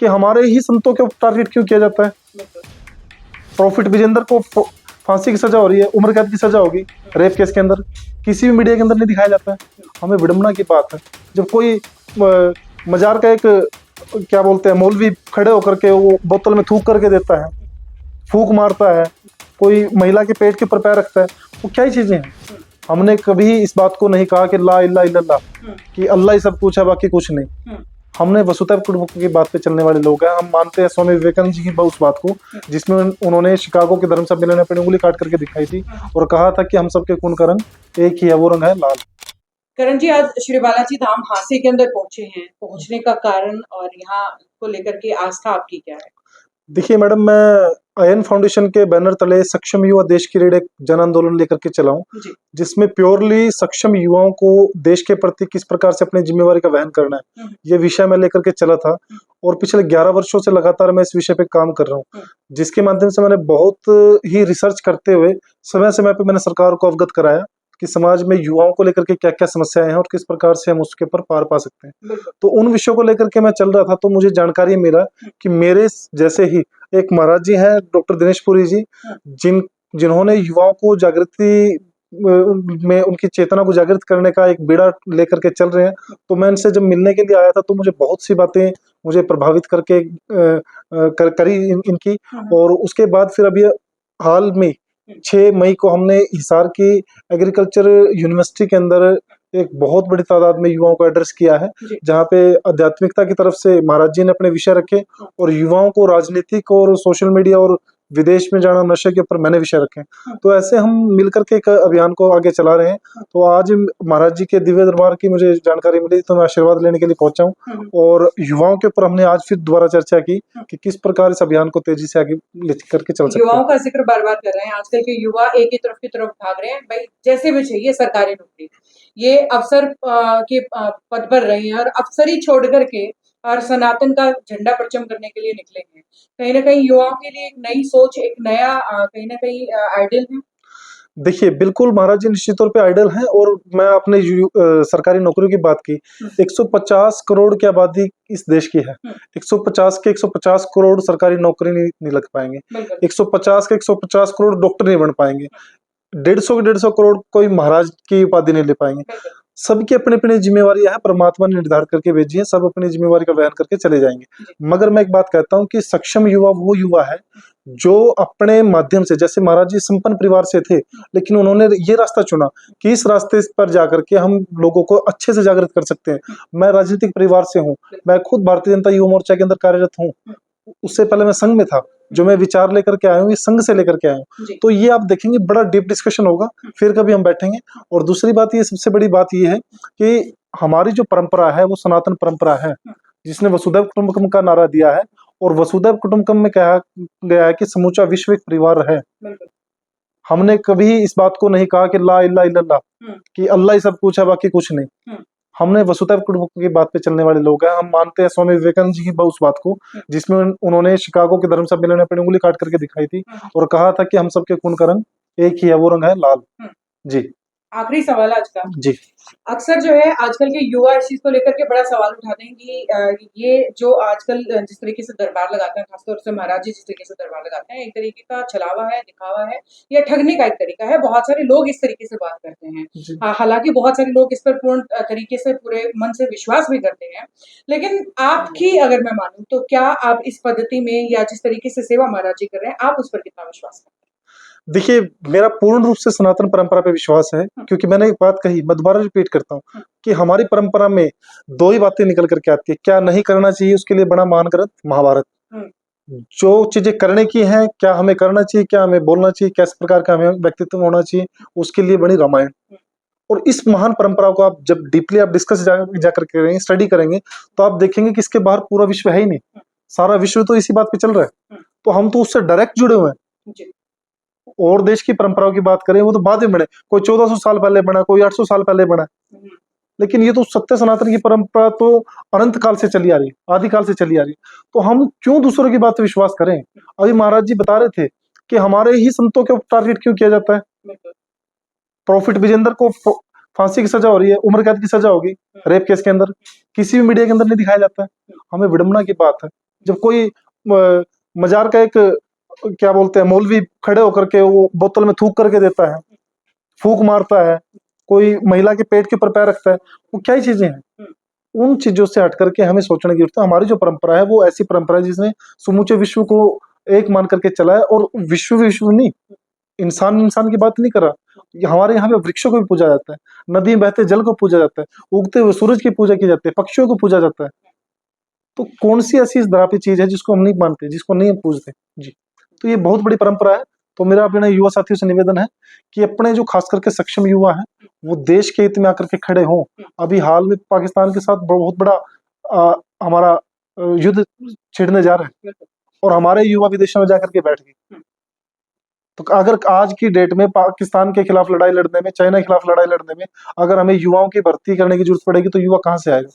कि हमारे ही संतों के टारगेट क्यों किया जाता है। प्रॉफिट विजेंदर को फांसी की सजा हो रही है, उम्र कैद की सजा होगी रेप केस के अंदर, किसी भी मीडिया के अंदर नहीं दिखाया जाता है। हमें विडंबना की बात है जब कोई मजार का एक क्या बोलते हैं मौलवी खड़े होकर के वो बोतल में थूक करके देता है, फूक मारता है, कोई महिला के पेट के ऊपर पैर रखता है, वो क्या ही चीजें हैं। हमने कभी इस बात को नहीं कहा कि ला इल्ला इल्लल्लाह, कि अल्लाह ही सब कुछ है बाकी कुछ नहीं। हमने वसुधैव कुटुंबकम की बात पे चलने वाले लोग हैं। हम मानते हैं स्वामी विवेकानंद जी की उस बात को जिसमें उन्होंने शिकागो के धर्म सम्मेलन में अपनी उंगली काट करके दिखाई थी और कहा था कि हम सबके खून का रंग एक ही है, वो रंग है लाल। करण जी, आज श्री बालाजी धाम हांसी के अंदर पहुंचे हैं, पहुंचने का कारण और यहाँ को लेकर के आस्था आपकी क्या है? देखिए मैडम, मैं आयन फाउंडेशन के बैनर तले सक्षम युवा देश की रीढ़ एक जन आंदोलन लेकर के चला हूँ, जिसमें प्योरली सक्षम युवाओं को देश के प्रति किस प्रकार से अपनी जिम्मेवारी का वहन करना है, ये विषय मैं लेकर के चला था। और पिछले 11 वर्षों से लगातार मैं इस विषय पे काम कर रहा हूँ, जिसके माध्यम से मैंने बहुत ही रिसर्च करते हुए समय समय पे मैंने सरकार को अवगत कराया कि समाज में युवाओं को लेकर के क्या क्या समस्याएं हैं और किस प्रकार से हम उसके ऊपर पार पा सकते हैं। तो उन विषयों को लेकर के मैं चल रहा था, तो मुझे जानकारी मिला कि मेरे जैसे ही एक महाराज जी हैं, डॉक्टर दिनेश पुरी जी, जिन्होंने युवाओं को जागृति में उनकी चेतना को जागृत करने का एक बीड़ा लेकर के चल रहे हैं। तो मैं इनसे जब मिलने के लिए आया था तो मुझे बहुत सी बातें मुझे प्रभावित करके करी इनकी। और उसके बाद फिर अभी हाल में 6 मई को हमने हिसार की एग्रीकल्चर यूनिवर्सिटी के अंदर एक बहुत बड़ी तादाद में युवाओं को एड्रेस किया है, जहाँ पे आध्यात्मिकता की तरफ से महाराज जी ने अपने विषय रखे और युवाओं को राजनीतिक और सोशल मीडिया और विदेश में जाना, नशे के ऊपर मैंने विषय रखे। तो ऐसे हम मिलकर के एक अभियान को आगे चला रहे हैं। तो आज महाराज जी के दिव्य दरबार की मुझे जानकारी मिली तो मैं आशीर्वाद लेने के लिए पहुंचा हूँ और युवाओं के ऊपर हमने आज फिर दोबारा चर्चा की कि किस प्रकार इस अभियान को तेजी से आगे लेकर के चल सकते हैं। युवाओं का जिक्र बार बार कर रहे हैं, आजकल के युवा एक ही तरफ की तरफ भाग रहे हैं, भाई जैसे भी चाहिए सरकारी नौकरी, ये अफसर के पद पर रहे हैं और अफसर ही छोड़ करके और सनातन का झंडा परचम करने के लिए निकले हैं। कहीं ना कहीं युवाओं के लिए एक नई सोच, एक नया कहीं ना कहीं आइडियल है। देखिए बिल्कुल महाराज जी निश्चित तौर पे आइडल हैं। और मैं अपने सरकारी नौकरियों की बात की, 150 करोड़ की आबादी इस देश की है, 150 के 150 करोड़ सरकारी नौकरी नहीं लग पाएंगे, 150 के 150 करोड़ डॉक्टर नहीं बन पाएंगे, 150 के 150 करोड़ कोई महाराज की उपाधि नहीं ले पाएंगे। सबकी अपनी अपनी जिम्मेवारी है, परमात्मा ने निर्धारित करके भेजी है, सब अपनी जिम्मेवारी का वहन करके चले जाएंगे। मगर मैं एक बात कहता हूँ कि सक्षम युवा वो युवा है जो अपने माध्यम से, जैसे महाराज जी संपन्न परिवार से थे लेकिन उन्होंने ये रास्ता चुना कि इस रास्ते पर जाकर के हम लोगों को अच्छे से जागृत कर सकते हैं। मैं राजनीतिक परिवार से हूँ, मैं खुद भारतीय जनता युवा मोर्चा के अंदर कार्यरत हूँ, उससे पहले मैं संघ में था, जो मैं विचार लेकर के आया हूँ ये संघ से लेकर के आया हूँ। तो ये आप देखेंगे बड़ा डीप डिस्कशन होगा, फिर कभी हम बैठेंगे। और दूसरी बात, ये सबसे बड़ी बात ये है कि हमारी जो परंपरा है वो सनातन परंपरा है, जिसने वसुधैव कुटुंबकम का नारा दिया है। और वसुधैव कुटुंबकम में कहा गया है कि समूचा विश्व एक परिवार है। हमने कभी इस बात को नहीं कहा कि ला इल्ला इल्लल्लाह, कि अल्लाह ही सब कुछ है बाकी कुछ नहीं। हमने वसुधैव कुटुंबकम की बात पे चलने वाले लोग हैं। हम मानते हैं स्वामी विवेकानंद जी की उस बात को जिसमें उन्होंने शिकागो के धर्म सम्मेलन में अपनी उंगली काट करके दिखाई थी और कहा था कि हम सबके खून का रंग एक ही है, वो रंग है लाल। जी, आखिरी सवाल आज का जी। अक्सर जो है आजकल के युवा इस चीज को लेकर के बड़ा सवाल उठाते हैं कि ये जो आजकल जिस तरीके से दरबार लगाते हैं, खासतौर से महाराज जी जिस तरीके से दरबार लगाते हैं, एक तरीके का छलावा है, दिखावा है या ठगने का एक तरीका है। बहुत सारे लोग इस तरीके से बात करते हैं, हालांकि बहुत सारे लोग इस पर पूर्ण तरीके से पूरे मन से विश्वास भी करते हैं। लेकिन आपकी अगर मैं मानूं तो क्या आप इस पद्धति में या जिस तरीके से सेवा महाराज जी कर रहे हैं, आप उस पर कितना विश्वास करते हैं? देखिए मेरा पूर्ण रूप से सनातन परंपरा पे विश्वास है, क्योंकि मैंने एक बात कही, मैं दोबारा रिपीट करता हूँ कि हमारी परंपरा में 2 ही बातें निकल करके आती है। क्या नहीं करना चाहिए उसके लिए बड़ा महान ग्रंथ महाभारत, जो चीजें करने की हैं, क्या हमें करना चाहिए, क्या हमें बोलना चाहिए, किस प्रकार का हमें व्यक्तित्व होना चाहिए, उसके लिए बनी रामायण। और इस महान परंपरा को आप जब डीपली आप डिस्कस जाकर करेंगे, स्टडी करेंगे, तो आप देखेंगे कि इसके बाहर पूरा विश्व है ही नहीं, सारा विश्व तो इसी बात पे चल रहा है। तो हम तो उससे डायरेक्ट जुड़े हुए हैं। और देश की परंपराओं की बात करें वो तो बाद में बने, कोई 1400 साल पहले बना, कोई 800 साल पहले बना, लेकिन ये तो सत्य सनातन की परंपरा तो अनंत काल से चली आ रही, आदिकाल से चली आ रही। तो हम क्यों दूसरों की बात पे विश्वास करें? अभी महाराज जी बता रहे थे कि हमारे ही संतों के टारगेट क्यों किया जाता है। प्रॉफिट विजेंदर को फांसी की सजा हो रही है, उम्र कैद की सजा होगी रेप केस के अंदर, किसी भी मीडिया के अंदर नहीं दिखाया जाता है। हमें विडंबना की बात है जब कोई मजार का एक क्या बोलते हैं मौलवी खड़े होकर के वो बोतल में थूक करके देता है, फूक मारता है, कोई महिला के पेट के ऊपर पैर रखता है, वो क्या ही चीजें हैं। उन चीजों से हट करके हमें सोचने की जरूरत है। हमारी जो परंपरा है वो ऐसी परंपरा है जिसने समूचे विश्व को एक मान करके चला है, और विश्व नहीं, इंसान इंसान की बात नहीं कर रहा। हमारे यहाँ पे वृक्षों को भी पूजा जाता है, नदी में बहते जल को पूजा जाता है, उगते हुए सूरज की पूजा की जाती है, पक्षियों को पूजा जाता है। तो कौन सी ऐसी इस धरा पे चीज है जिसको हम नहीं मानते, जिसको नहीं हम पूजते जी। तो ये बहुत बड़ी परंपरा है। तो मेरा अपने युवा साथियों से निवेदन है कि अपने जो खास करके सक्षम युवा हैं वो देश के हित में आकर के खड़े हों। अभी हाल में पाकिस्तान के साथ बहुत बड़ा हमारा युद्ध छिड़ने जा रहे हैं, और हमारे युवा विदेशों में जाकर के बैठ गए। तो अगर आज की डेट में पाकिस्तान के खिलाफ लड़ाई लड़ने में, चाइना के खिलाफ लड़ाई लड़ने में अगर हमें युवाओं की भर्ती करने की जरूरत पड़ेगी तो युवा कहाँ से आएगा?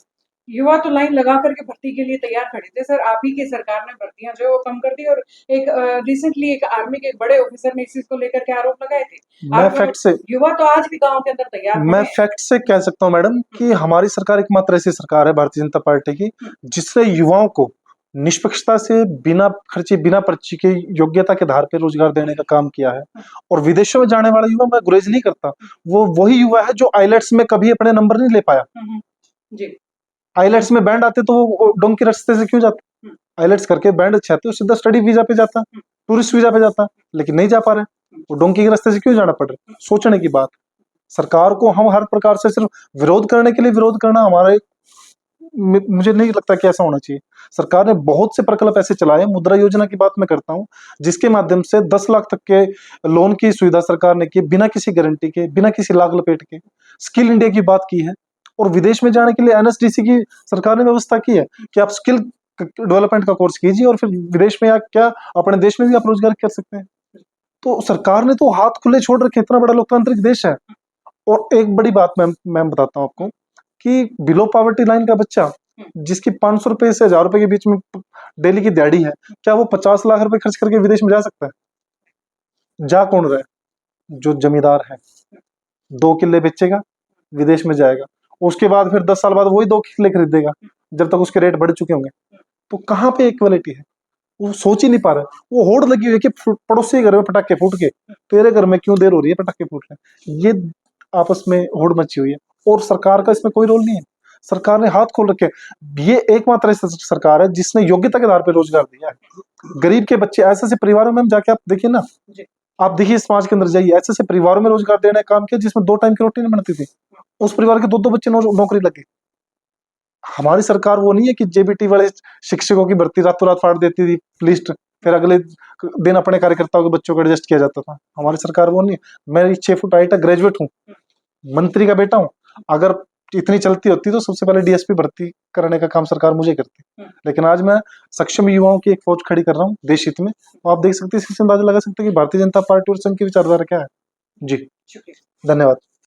युवा तो लाइन लगा करके भर्ती के लिए तैयार खड़े थे सर। आप ही की सरकार ने भर्तियां जो है वो कम कर दी, और एक रिसेंटली एक आर्मी के एक बड़े ऑफिसर ने इस चीज को लेकर के आरोप लगाए थे। मैं फैक्ट से युवा तो आज भी गांव के अंदर तैयार खड़े मैं हैं। फैक्ट से कह सकता हूँ मैडम कि हमारी सरकार एकमात्र ऐसी सरकार है भारतीय जनता पार्टी की जिसने युवाओं को निष्पक्षता से बिना खर्चे बिना पर्ची के योग्यता के आधार पर रोजगार देने का काम किया है। और विदेशों में जाने वाला युवा मैं गुरेज नहीं करता, वो वही युवा है जो आइलेट्स में कभी अपने नंबर नहीं ले पाया। जी। आइलेट्स में बैंड आते तो वो डोंकी रास्ते से क्यों जाते? आइलेट्स करके बैंड अच्छे आते, सीधा स्टडी वीजा पे जाता, टूरिस्ट वीजा पे जाता, लेकिन नहीं जा पा रहे। वो डोंकी के रास्ते से क्यों जाना पड़ रहा? सोचने की बात। सरकार को हम हर प्रकार से सिर्फ विरोध करने के लिए विरोध करना हमारे, मुझे नहीं लगता कि ऐसा होना चाहिए। सरकार ने बहुत से प्रकल्प ऐसे चलाए, मुद्रा योजना की बात मैं करता हूँ जिसके माध्यम से 10 लाख तक के लोन की सुविधा सरकार ने की, बिना किसी गारंटी के, बिना किसी लाग लपेट के। स्किल इंडिया की बात की है, और विदेश में जाने के लिए एनएसडीसी की सरकार ने व्यवस्था की है कि आप स्किल डेवलपमेंट का कोर्स कीजिए और फिर विदेश में या क्या अपने देश में भी आप रोजगार कर सकते हैं। तो सरकार ने तो हाथ खुले छोड़ रखे, इतना बड़ा लोकतांत्रिक देश है। और एक बड़ी बात मैं बताता हूँ आपको कि बिलो पॉवर्टी लाइन का बच्चा जिसकी 500 रुपए से 1000 रुपए के बीच में डेली की दिहाड़ी है, क्या वो 50 लाख रुपए खर्च करके विदेश में जा सकता है? जा कौन रहा है? जो जमींदार है, 2 किले बेचेगा, विदेश में जाएगा, उसके बाद फिर 10 साल बाद वही 2 किले खरीदेगा जब तक उसके रेट बढ़ चुके होंगे। तो कहाँ पे इक्वलिटी है? वो सोच ही नहीं पा रहा। वो होड़ लगी हुई है कि पड़ोसी के घर में पटाखे फूट के तेरे घर में क्यों देर हो रही है पटाखे फूटने, ये आपस में होड़ मची हुई है। और सरकार का इसमें कोई रोल नहीं है। सरकार ने हाथ खोल रखे। ये एकमात्र ऐसी सरकार है जिसने योग्यता के आधार पर रोजगार दिया है। गरीब के बच्चे ऐसे ऐसे परिवारों में जाके आप देखिए ना, आप देखिए समाज के अंदर जाइए, ऐसे ऐसे परिवारों में रोजगार देने का काम किया जिसमें 2 टाइम की रोटी नहीं बनती थी, उस परिवार के 2-2 बच्चे नौकरी लगे। हमारी सरकार वो नहीं है कि जेबीटी वाले शिक्षकों की भर्ती रातों रात फाड़ देती थी लिस्ट, फिर अगले दिन अपने कार्यकर्ताओं के बच्चों को एडजस्ट किया जाता था। हमारी सरकार वो नहीं है। मैं 6 फुट हाइट ग्रेजुएट हूँ, मंत्री का बेटा हूँ। अगर इतनी चलती होती तो सबसे पहले डीएसपी भर्ती करने का काम सरकार मुझे करती। लेकिन आज मैं सक्षम युवाओं की एक फौज खड़ी कर रहा हूँ देश हित में। तो आप देख सकते हैं, इससे अंदाजा लगा सकते हैं कि भारतीय जनता पार्टी और संघ की विचारधारा क्या है। जी, धन्यवाद।